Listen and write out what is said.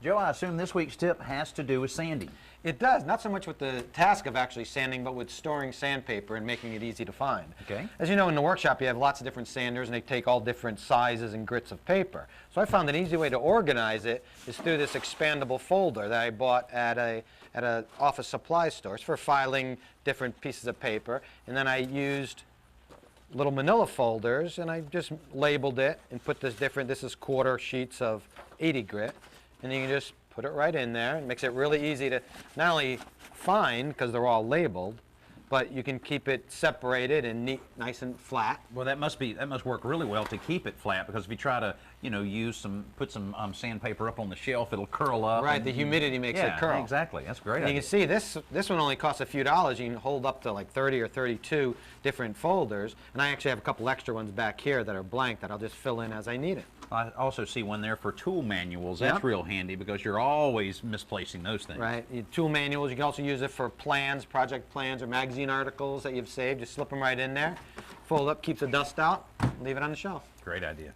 Joe, I assume this week's tip has to do with sanding. It does, not so much with the task of actually sanding, but with storing sandpaper and making it easy to find. Okay. As you know, in the workshop, you have lots of different sanders, and they take all different sizes and grits of paper. So I found an easy way to organize it is through this expandable folder that I bought at a office supply store. It's for filing different pieces of paper, and then I used little manila folders, and I just labeled it and put this is quarter sheets of 80 grit, and then you can just put it right in there. It makes it really easy to not only find, because they're all labeled, but you can keep it separated and neat, nice and flat. Well, that must work really well to keep it flat, because if you try to, put some sandpaper up on the shelf, it'll curl up. Right, the humidity makes it curl. Yeah, exactly. That's a great And idea. you can see this one only costs a few dollars. You can hold up to like 30 or 32 different folders, and I actually have a couple extra ones back here that are blank that I'll just fill in as I need it. I also see one there for tool manuals. That's real handy, because you're always misplacing those things. Right. Tool manuals. You can also use it for plans, project plans, or magazine articles that you've saved. Just slip them right in there. Fold up, keeps the dust out, leave it on the shelf. Great idea.